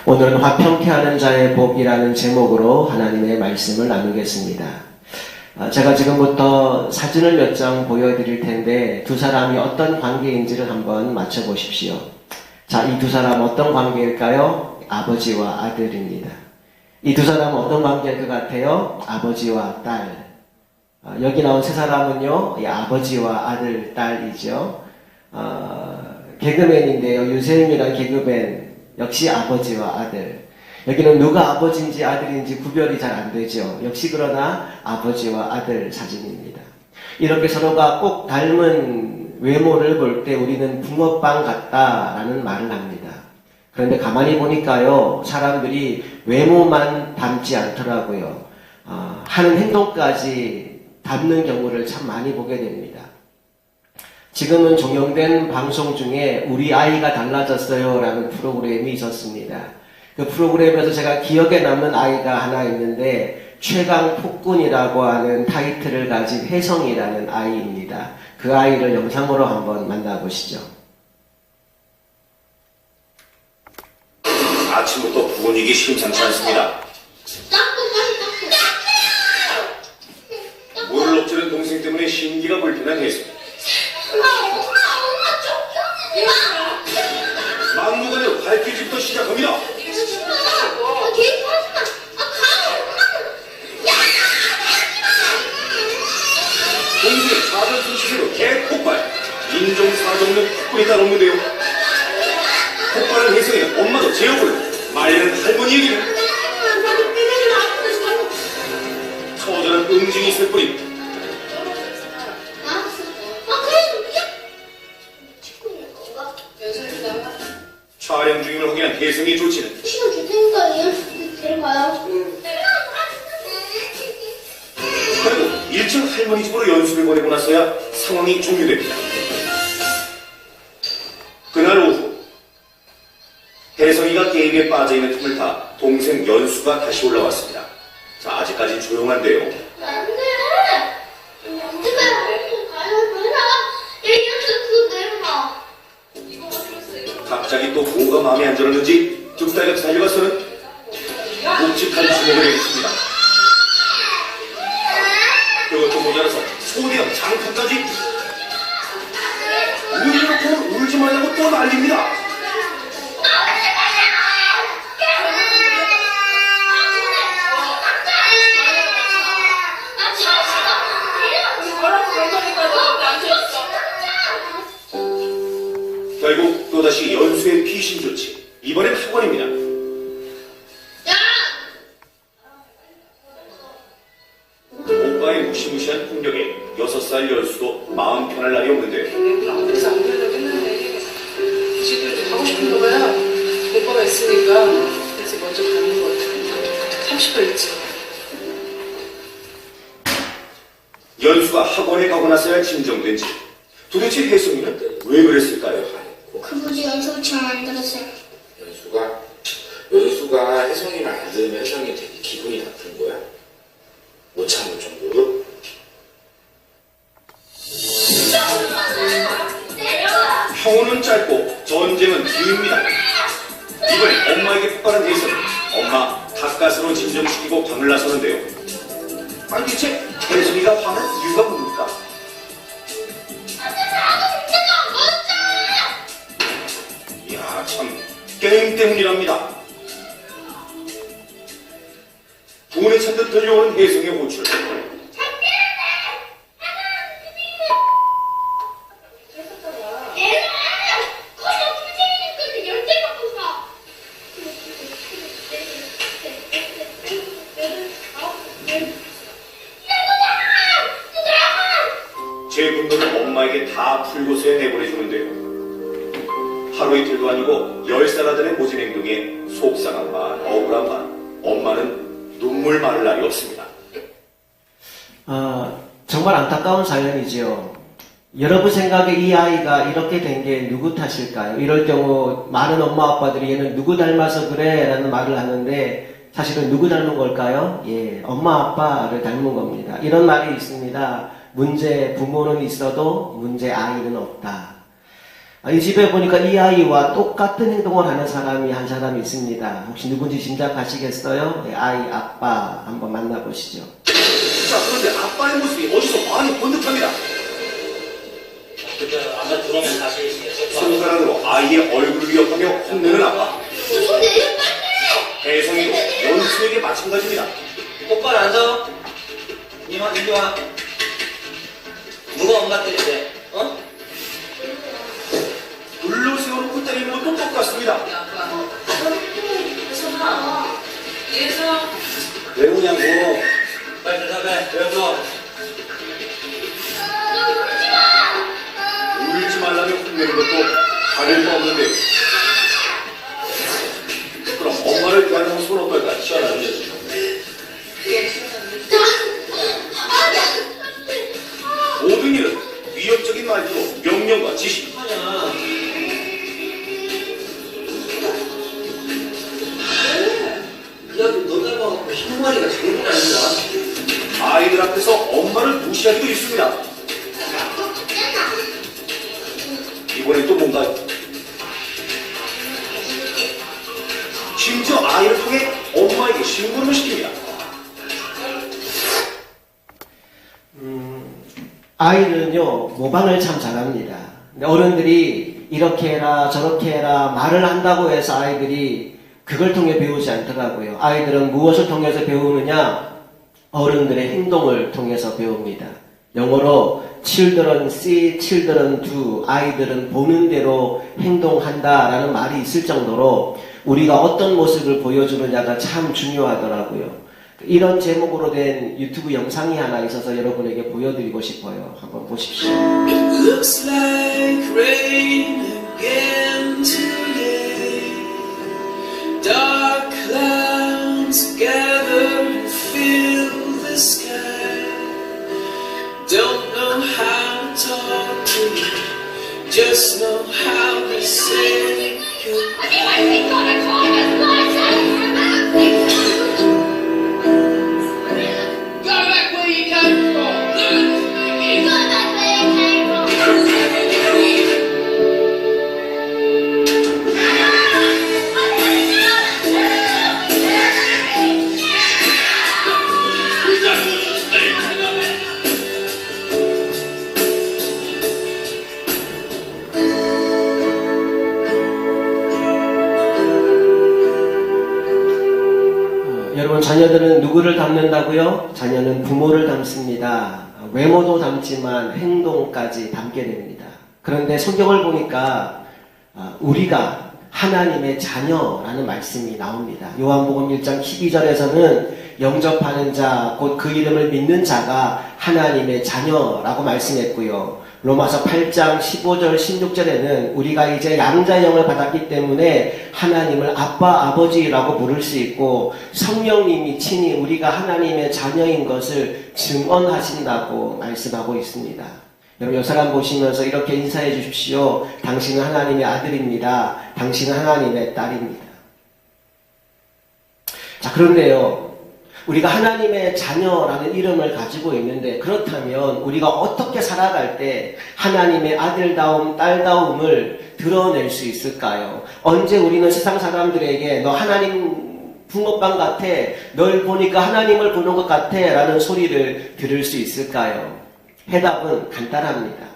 오늘은 화평케 하는 자의 복이라는 제목으로 하나님의 말씀을 나누겠습니다. 제가 지금부터 사진을 몇 장 보여드릴 텐데 두 사람이 어떤 관계인지를 한번 맞춰보십시오. 자, 이 두 사람 어떤 관계일까요? 아버지와 아들입니다. 이 두 사람은 어떤 관계일 것 같아요? 아버지와 딸. 여기 나온 세 사람은요, 이 아버지와 아들, 딸이죠. 개그맨인데요. 유세윤이란 개그맨 역시 아버지와 아들. 여기는 누가 아버지인지 아들인지 구별이 잘 안 되죠. 역시 그러나 아버지와 아들 사진입니다. 이렇게 서로가 꼭 닮은 외모를 볼 때 우리는 붕어빵 같다라는 말을 합니다. 그런데 가만히 보니까요, 사람들이 외모만 닮지 않더라고요. 하는 행동까지 닮는 경우를 참 많이 보게 됩니다. 지금은 종영된 방송 중에 우리 아이가 달라졌어요 라는 프로그램이 있었습니다. 그 프로그램에서 제가 기억에 남는 아이가 하나 있는데 최강 폭군이라고 하는 타이틀을 가진 혜성이라는 아이입니다. 그 아이를 영상으로 한번 만나보시죠. 아침부터 분위기 심상치 않습니다. 물을 엎치는 동생 때문에 심기가 불편한 혜성. 막무가내로 발길질부터 시작합니다. 동생의 작은 손짓으로 개폭발. 인종사정는 폭군이 따라오는데요. 폭발은 혜성의 엄마도 제어불러 말리는 할머니 얘기를. 처절한 응징이 있을 뿐입니다. 촬영 중임을 확인한 혜성의 조치는 시간 줄 테니까 데려가요. 그리고 1층 할머니 집으로 연수를 보내고 나서야 상황이 종료됩니다. 그날 오후 혜성이가 게임에 빠져있는 틈을 타 동생 연수가 다시 올라왔습니다. 자, 아직까지 조용한데요. 안 돼. 갑자기 또 뭐가 마음에 안 들었는지 뚝딱이 달려가서는 묵직한 주먹을 내렸습니다. 그것도 모자라서 소대형 장판까지 울려놓고는 울지 말라고 또 난립니다. 결국 또다시 연수의 피신 조치. 이번엔 학원입니다. 오빠의 무시무시한 폭력에 6살 연수도 마음 편할 날이 없는데 그래서 안 되려고 했는데 지들도 가고 싶은 거야. 오빠가 있으니까. 그래서 먼저 가는 거 같아. 30분 일찍. 연수가 학원에 가고 나서야 진정된지 도대체 혜성이는 왜 그랬을까요? 그분이 연습처럼 만들었어요. 연수가 혜성이 말 안 들으면 혜성이 되게 기분이 나쁜 거야? 못 참을 정도로? 평온은 짧고 전쟁은 뒤입니다. 이번엔 엄마에게 폭발한 혜성. 엄마 가까스로 진정시키고 방을 나서는데요. 아니 대체 혜성이가 화난 이유가 뭡니까? 이야 참 게임 때문이랍니다. 돈에 찬 듯 들려오는 혜성의 호출. 제 분노를 엄마에게 다 풀고서야 내보내주는데요. 하루 이틀도 아니고 10살 아들의 모진 행동에 속상한 반, 억울한 반, 엄마는 눈물 마를 날이 없습니다. 정말 안타까운 사연이지요. 여러분 생각에 이 아이가 이렇게 된 게 누구 탓일까요? 이럴 경우 많은 엄마 아빠들이 얘는 누구 닮아서 그래 라는 말을 하는데 사실은 누구 닮은 걸까요? 예, 엄마 아빠를 닮은 겁니다. 이런 말이 있습니다. 문제 부모는 있어도 문제 아이는 없다. 이 집에 보니까 이 아이와 똑같은 행동을 하는 사람이 한 사람이 있습니다. 혹시 누군지 짐작하시겠어요? 네, 아이 아빠 한번 만나보시죠. 자, 그런데 아빠의 모습이 어디서 많이 본 듯합니다. 아까 들어오면 다시 손가락으로 아이의 얼굴을 위협하며 혼내는 아빠. 누구 내려 빨리. 혜성이도 연수에게 마찬가지입니다. 똑바로 앉아. 이리 와. 누가 엄마 때리대? 어? 불로 세워놓고 때리는 것도 똑같습니다. 야, 아빠. 예성아. 예성. 왜 우냐고. 빨리 대답해. 왜 울어? 울지 말라며 혼내는 것도 다를 바 없는데요. 그럼 엄마를 대하는 모습은 어떨까? 시원하지? 모든 일은 위협적인 말투로 명령과 지시. 하냐. 이 아들 너 닮아갖고 흰머리가 제일 아니다. 아이들 앞에서 엄마를 무시하기도 있습니다. 이번엔 또 뭔가요? 심지어 아이를 통해 엄마에게 심부름을 시킵니다. 아이는요, 모방을 참 잘합니다. 근데 어른들이 이렇게 해라, 저렇게 해라, 말을 한다고 해서 아이들이 그걸 통해 배우지 않더라고요. 아이들은 무엇을 통해서 배우느냐? 어른들의 행동을 통해서 배웁니다. 영어로 children see, children do. 아이들은 보는 대로 행동한다라는 말이 있을 정도로 우리가 어떤 모습을 보여주느냐가 참 중요하더라고요. 이런 제목으로 된 유튜브 영상이 하나 있어서 여러분에게 보여드리고 싶어요. 한번 보십시오. It looks like rain again today. Dark clouds gather and fill the sky. Don't know how to talk to you, just know how to say goodbye. Go back where you came from. 여러분, 자녀들은 누구를 닮는다고요? 자녀는 부모를 닮습니다. 외모도 닮지만 행동까지 닮게 됩니다. 그런데 성경을 보니까 우리가 하나님의 자녀라는 말씀이 나옵니다. 요한복음 1장 12절에서는 영접하는 자, 곧 그 이름을 믿는 자가 하나님의 자녀라고 말씀했고요. 로마서 8장 15절 16절에는 우리가 이제 양자형을 받았기 때문에 하나님을 아빠 아버지라고 부를 수 있고 성령님이 친히 우리가 하나님의 자녀인 것을 증언하신다고 말씀하고 있습니다. 여러분, 이 사람 보시면서 이렇게 인사해 주십시오. 당신은 하나님의 아들입니다. 당신은 하나님의 딸입니다. 자, 그런데요, 우리가 하나님의 자녀라는 이름을 가지고 있는데, 그렇다면 우리가 어떻게 살아갈 때 하나님의 아들다움, 딸다움을 드러낼 수 있을까요? 언제 우리는 세상 사람들에게 너 하나님 붕어빵 같아, 널 보니까 하나님을 보는 것 같아 라는 소리를 들을 수 있을까요? 해답은 간단합니다.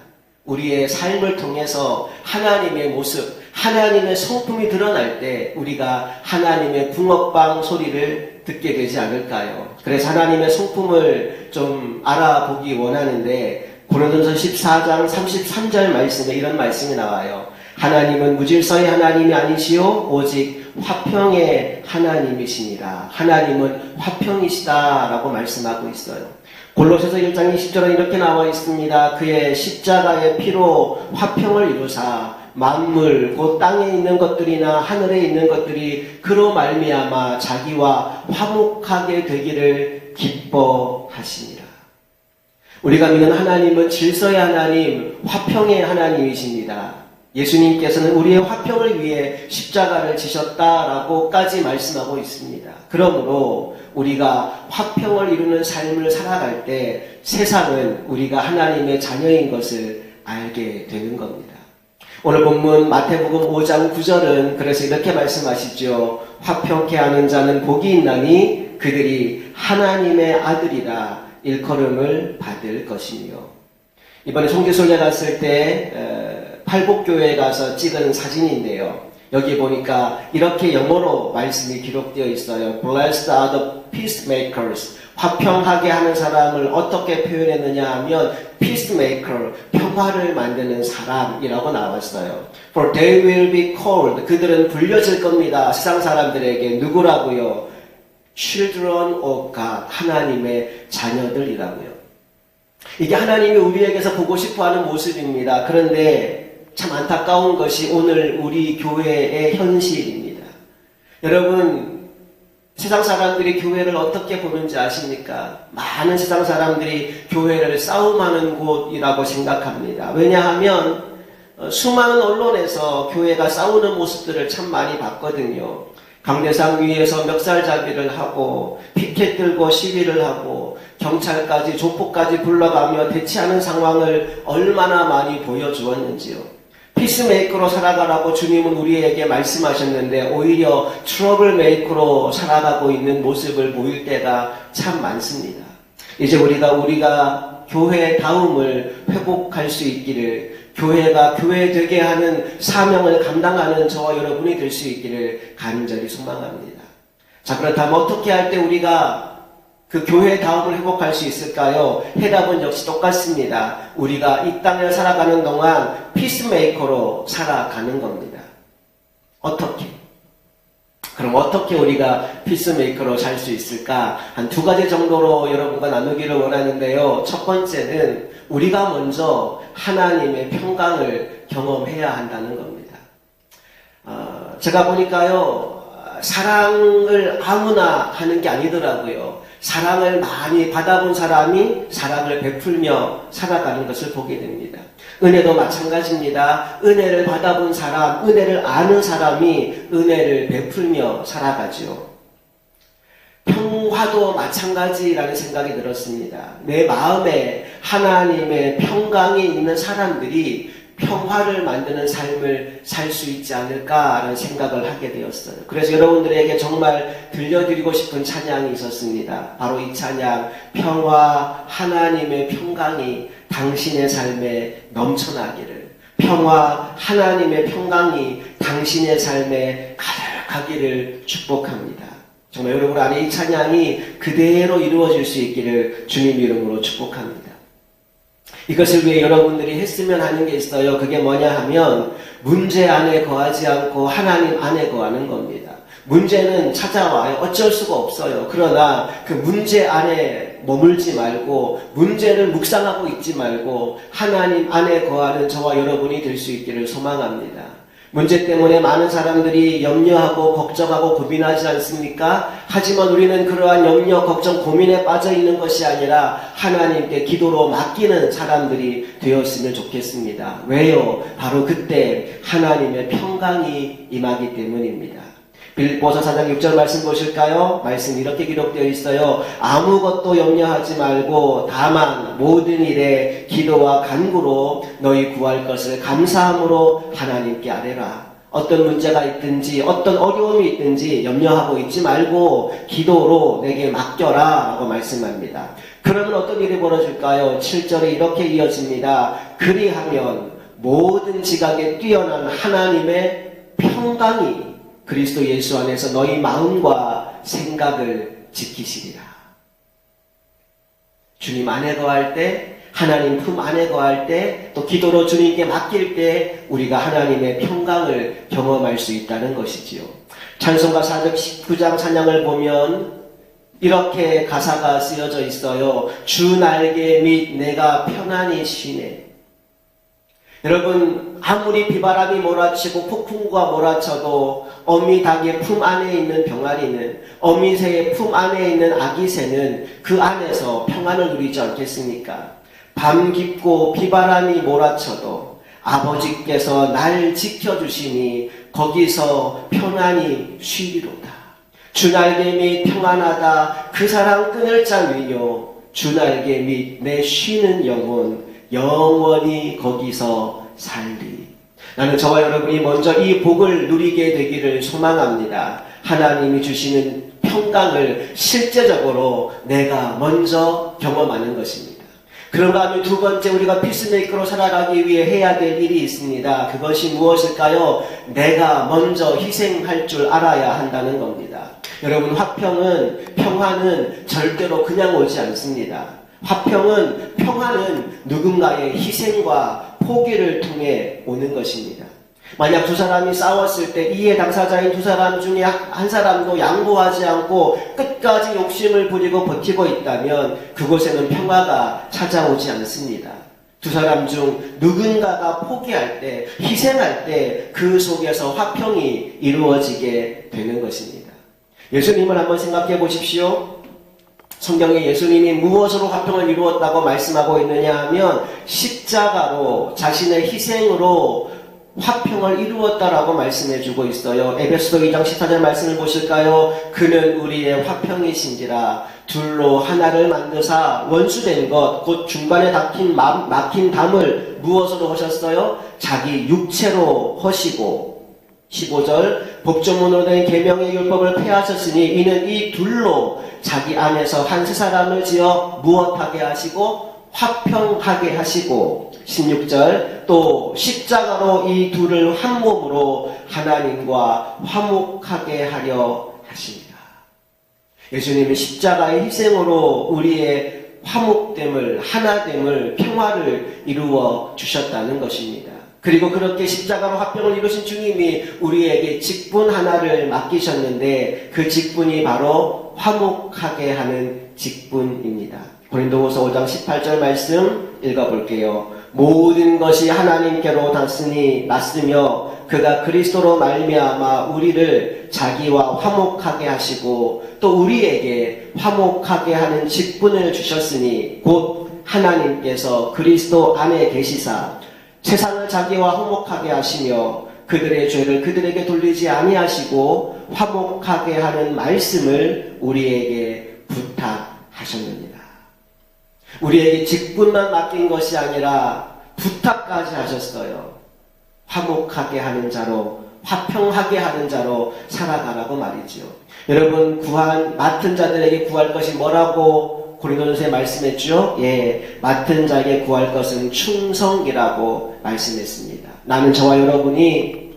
우리의 삶을 통해서 하나님의 모습, 하나님의 성품이 드러날 때 우리가 하나님의 붕어빵 소리를 듣게 되지 않을까요? 그래서 하나님의 성품을 좀 알아보기 원하는데 고린도전서 14장 33절 말씀에 이런 말씀이 나와요. 하나님은 무질서의 하나님이 아니시오 오직 화평의 하나님이시니라. 하나님은 화평이시다라고 말씀하고 있어요. 골로새서 1장 20절에 이렇게 나와 있습니다. 그의 십자가의 피로 화평을 이루사 만물 곧 땅에 있는 것들이나 하늘에 있는 것들이 그로 말미암아 자기와 화목하게 되기를 기뻐하시니라. 우리가 믿는 하나님은 질서의 하나님, 화평의 하나님이십니다. 예수님께서는 우리의 화평을 위해 십자가를 지셨다라고까지 말씀하고 있습니다. 그러므로 우리가 화평을 이루는 삶을 살아갈 때 세상은 우리가 하나님의 자녀인 것을 알게 되는 겁니다. 오늘 본문 마태복음 5장 9절은 그래서 이렇게 말씀하시죠. 화평케 하는 자는 복이 있나니 그들이 하나님의 아들이라 일컬음을 받을 것이며. 이번에 송지솔에 갔을 때 팔복교회에 가서 찍은 사진인데요. 여기 보니까 이렇게 영어로 말씀이 기록되어 있어요. Blessed are the peacemakers. 화평하게 하는 사람을 어떻게 표현했느냐 하면 peacemaker, 평화를 만드는 사람이라고 나왔어요. For they will be called. 그들은 불려질 겁니다. 세상 사람들에게 누구라고요? Children of God. 하나님의 자녀들이라고요. 이게 하나님이 우리에게서 보고 싶어하는 모습입니다. 그런데 참 안타까운 것이 오늘 우리 교회의 현실입니다. 여러분, 세상 사람들이 교회를 어떻게 보는지 아십니까? 많은 세상 사람들이 교회를 싸움하는 곳이라고 생각합니다. 왜냐하면 수많은 언론에서 교회가 싸우는 모습들을 참 많이 봤거든요. 강대상 위에서 멱살잡이를 하고 피켓 들고 시위를 하고 경찰까지 조폭까지 불러가며 대치하는 상황을 얼마나 많이 보여주었는지요. 피스메이커로 살아가라고 주님은 우리에게 말씀하셨는데 오히려 트러블 메이커로 살아가고 있는 모습을 보일 때가 참 많습니다. 이제 우리가 교회다움을 회복할 수 있기를, 교회가 교회 되게 하는 사명을 감당하는 저와 여러분이 될 수 있기를 간절히 소망합니다. 자, 그렇다면 어떻게 할 때 우리가 그 교회다움을 회복할 수 있을까요? 해답은 역시 똑같습니다. 우리가 이 땅을 살아가는 동안 피스메이커로 살아가는 겁니다. 어떻게? 그럼 어떻게 우리가 피스메이커로 살 수 있을까? 한 두 가지 정도로 여러분과 나누기를 원하는데요. 첫 번째는 우리가 먼저 하나님의 평강을 경험해야 한다는 겁니다. 제가 보니까요, 사랑을 아무나 하는 게 아니더라고요. 사랑을 많이 받아본 사람이 사랑을 베풀며 살아가는 것을 보게 됩니다. 은혜도 마찬가지입니다. 은혜를 받아본 사람, 은혜를 아는 사람이 은혜를 베풀며 살아가죠. 평화도 마찬가지라는 생각이 들었습니다. 내 마음에 하나님의 평강이 있는 사람들이 평화를 만드는 삶을 살 수 있지 않을까라는 생각을 하게 되었어요. 그래서 여러분들에게 정말 들려드리고 싶은 찬양이 있었습니다. 바로 이 찬양, 평화, 하나님의 평강이 당신의 삶에 넘쳐나기를, 평화, 하나님의 평강이 당신의 삶에 가득하기를 축복합니다. 정말 여러분 안에 이 찬양이 그대로 이루어질 수 있기를 주님 이름으로 축복합니다. 이것을 위해 여러분들이 했으면 하는 게 있어요. 그게 뭐냐 하면 문제 안에 거하지 않고 하나님 안에 거하는 겁니다. 문제는 찾아와요. 어쩔 수가 없어요. 그러나 그 문제 안에 머물지 말고 문제를 묵상하고 있지 말고 하나님 안에 거하는 저와 여러분이 될 수 있기를 소망합니다. 문제 때문에 많은 사람들이 염려하고 걱정하고 고민하지 않습니까? 하지만 우리는 그러한 염려, 걱정, 고민에 빠져 있는 것이 아니라 하나님께 기도로 맡기는 사람들이 되었으면 좋겠습니다. 왜요? 바로 그때 하나님의 평강이 임하기 때문입니다. 빌립보서 4장 6절 말씀 보실까요? 말씀 이렇게 기록되어 있어요. 아무것도 염려하지 말고 다만 모든 일에 기도와 간구로 너희 구할 것을 감사함으로 하나님께 아뢰라. 어떤 문제가 있든지 어떤 어려움이 있든지 염려하고 있지 말고 기도로 내게 맡겨라 라고 말씀합니다. 그러면 어떤 일이 벌어질까요? 7절에 이렇게 이어집니다. 그리하면 모든 지각에 뛰어난 하나님의 평강이 그리스도 예수 안에서 너희 마음과 생각을 지키시리라. 주님 안에 거할 때, 하나님 품 안에 거할 때, 또 기도로 주님께 맡길 때 우리가 하나님의 평강을 경험할 수 있다는 것이지요. 찬송가 49장 찬양을 보면 이렇게 가사가 쓰여져 있어요. 주 날개 밑 내가 편안히 쉬네. 여러분, 아무리 비바람이 몰아치고 폭풍과 몰아쳐도 어미 닭의 품 안에 있는 병아리는, 어미 새의 품 안에 있는 아기 새는 그 안에서 평안을 누리지 않겠습니까? 밤 깊고 비바람이 몰아쳐도 아버지께서 날 지켜주시니 거기서 편안히 쉬리로다. 주 날개 밑 평안하다 그 사랑 끊을 자 위요. 주 날개 밑 내 쉬는 영혼 영원히 거기서 살리. 나는 저와 여러분이 먼저 이 복을 누리게 되기를 소망합니다. 하나님이 주시는 평강을 실제적으로 내가 먼저 경험하는 것입니다. 그런가 하면 두 번째, 우리가 피스메이커로 살아가기 위해 해야 될 일이 있습니다. 그것이 무엇일까요? 내가 먼저 희생할 줄 알아야 한다는 겁니다. 여러분, 평화는 절대로 그냥 오지 않습니다. 평화는 누군가의 희생과 포기를 통해 오는 것입니다. 만약 두 사람이 싸웠을 때 이해 당사자인 두 사람 중에 한 사람도 양보하지 않고 끝까지 욕심을 부리고 버티고 있다면 그곳에는 평화가 찾아오지 않습니다. 두 사람 중 누군가가 포기할 때, 희생할 때 그 속에서 화평이 이루어지게 되는 것입니다. 예수님을 한번 생각해 보십시오. 성경에 예수님이 무엇으로 화평을 이루었다고 말씀하고 있느냐 하면 십자가로, 자신의 희생으로 화평을 이루었다라고 말씀해주고 있어요. 에베소서 2장 14절 말씀을 보실까요? 그는 우리의 화평이신지라 둘로 하나를 만드사 원수된 것 곧 중간에 막힌 담을 무엇으로 하셨어요? 자기 육체로 하시고 15절 법조문으로 된 계명의 율법을 폐하셨으니 이는 이 둘로 자기 안에서 한 세 사람을 지어 무엇하게 하시고 화평하게 하시고 16절 또 십자가로 이 둘을 한 몸으로 하나님과 화목하게 하려 하십니다. 예수님이 십자가의 희생으로 우리의 화목됨을, 하나됨을, 평화를 이루어 주셨다는 것입니다. 그리고 그렇게 십자가로 화평을 이루신 주님이 우리에게 직분 하나를 맡기셨는데 그 직분이 바로 화목하게 하는 직분입니다. 고린도후서 5장 18절 말씀 읽어볼게요. 모든 것이 하나님께로 났으며 그가 그리스도로 말미암아 우리를 자기와 화목하게 하시고 또 우리에게 화목하게 하는 직분을 주셨으니 곧 하나님께서 그리스도 안에 계시사 세상을 자기와 화목하게 하시며 그들의 죄를 그들에게 돌리지 아니하시고 화목하게 하는 말씀을 우리에게 부탁하셨느니라. 우리에게 직분만 맡긴 것이 아니라 부탁까지 하셨어요. 화목하게 하는 자로, 화평하게 하는 자로 살아가라고 말이지요. 여러분, 맡은 자들에게 구할 것이 뭐라고 고린도전서에 말씀했죠? 예, 맡은 자에게 구할 것은 충성이라고 말씀했습니다. 나는 저와 여러분이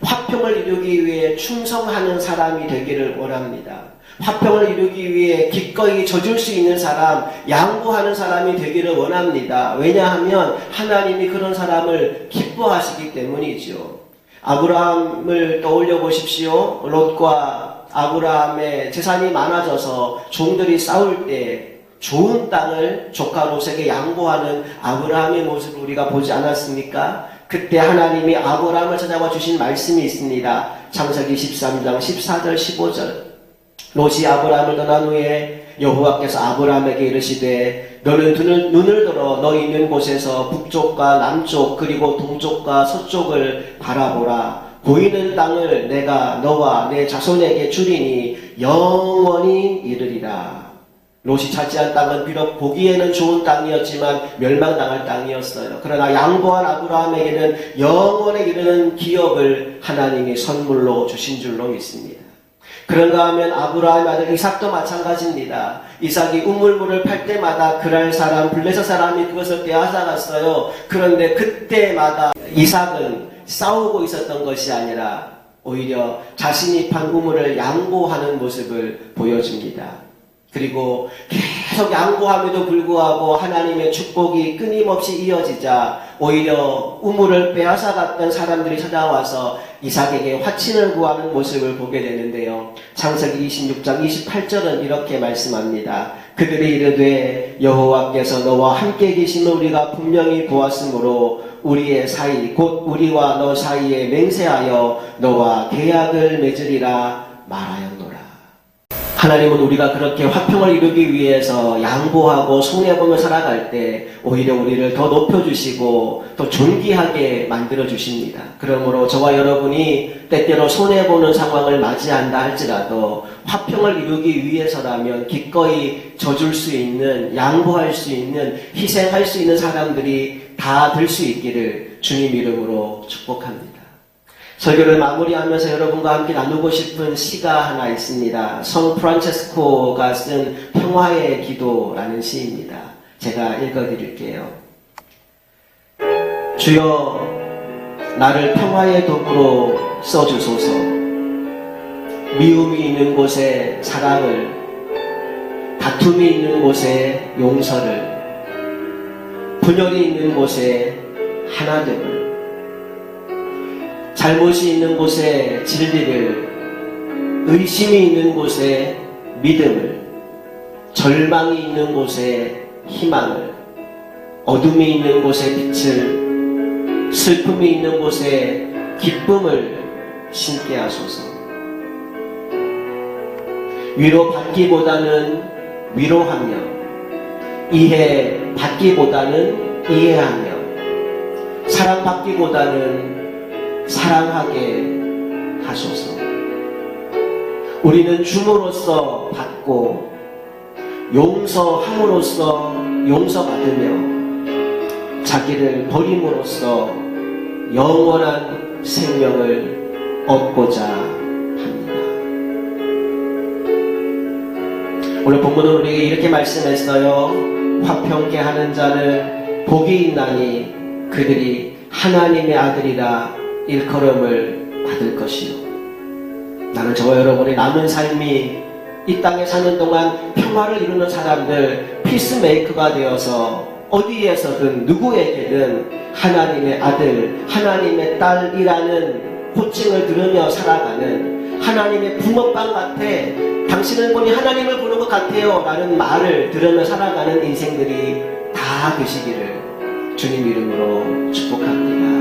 화평을 이루기 위해 충성하는 사람이 되기를 원합니다. 화평을 이루기 위해 기꺼이 져줄 수 있는 사람, 양보하는 사람이 되기를 원합니다. 왜냐하면 하나님이 그런 사람을 기뻐하시기 때문이죠. 아브라함을 떠올려 보십시오. 롯과 아브라함의 재산이 많아져서 종들이 싸울 때 좋은 땅을 조카 롯에게 양보하는 아브라함의 모습을 우리가 보지 않았습니까? 그때 하나님이 아브라함을 찾아와 주신 말씀이 있습니다. 창세기 13장 14절 15절 롯이 아브라함을 떠난 후에 여호와께서 아브라함에게 이르시되 너는 눈을 들어 너 있는 곳에서 북쪽과 남쪽 그리고 동쪽과 서쪽을 바라보라. 보이는 땅을 내가 너와 내 자손에게 주리니 영원히 이르리라. 롯이 차지한 땅은 비록 보기에는 좋은 땅이었지만 멸망당할 땅이었어요. 그러나 양보한 아브라함에게는 영원에 이르는 기업을 하나님이 선물로 주신 줄로 믿습니다. 그런가 하면 아브라함의 아들 이삭도 마찬가지입니다. 이삭이 우물물을 팔 때마다 그랄 사람, 블레셋 사람이 그것을 빼앗아갔어요. 그런데 그때마다 이삭은 싸우고 있었던 것이 아니라 오히려 자신이 판 우물을 양보하는 모습을 보여줍니다. 그리고 계속 양보함에도 불구하고 하나님의 축복이 끊임없이 이어지자 오히려 우물을 빼앗아갔던 사람들이 찾아와서 이삭에게 화친을 구하는 모습을 보게 되는데요. 창세기 26장 28절은 이렇게 말씀합니다. 그들이 이르되 여호와께서 너와 함께 계심을 우리가 분명히 보았으므로 우리의 사이 곧 우리와 너 사이에 맹세하여 너와 계약을 맺으리라 말하였노라. 하나님은 우리가 그렇게 화평을 이루기 위해서 양보하고 손해보며 살아갈 때 오히려 우리를 더 높여주시고 더 존귀하게 만들어주십니다. 그러므로 저와 여러분이 때때로 손해보는 상황을 맞이한다 할지라도 화평을 이루기 위해서라면 기꺼이 져줄 수 있는, 양보할 수 있는, 희생할 수 있는 사람들이 다 될 수 있기를 주님 이름으로 축복합니다. 설교를 마무리하면서 여러분과 함께 나누고 싶은 시가 하나 있습니다. 성 프란체스코가 쓴 평화의 기도라는 시입니다. 제가 읽어드릴게요. 주여, 나를 평화의 도구로 써주소서. 미움이 있는 곳에 사랑을, 다툼이 있는 곳에 용서를, 분열이 있는 곳에 하나됨을, 잘못이 있는 곳에 진리를, 의심이 있는 곳에 믿음을, 절망이 있는 곳에 희망을, 어둠이 있는 곳에 빛을, 슬픔이 있는 곳에 기쁨을 심게 하소서. 위로받기보다는 위로하며, 이해받기보다는 이해하며, 사랑받기보다는 사랑하게 하소서. 우리는 줌으로써 받고 용서함으로써 용서받으며 자기를 버림으로써 영원한 생명을 얻고자 합니다. 오늘 본문은 우리에게 이렇게 말씀했어요. 화평케 하는 자는 복이 있나니 그들이 하나님의 아들이라 일컬음을 받을 것이요. 나는 저와 여러분의 남은 삶이 이 땅에 사는 동안 평화를 이루는 사람들, 피스메이커가 되어서 어디에서든 누구에게든 하나님의 아들, 하나님의 딸이라는 호칭을 들으며 살아가는, 하나님의 붕어빵 같아, 당신을 보니 하나님을 보는 것 같아요 라는 말을 들으며 살아가는 인생들이 다 되시기를 주님 이름으로 축복합니다.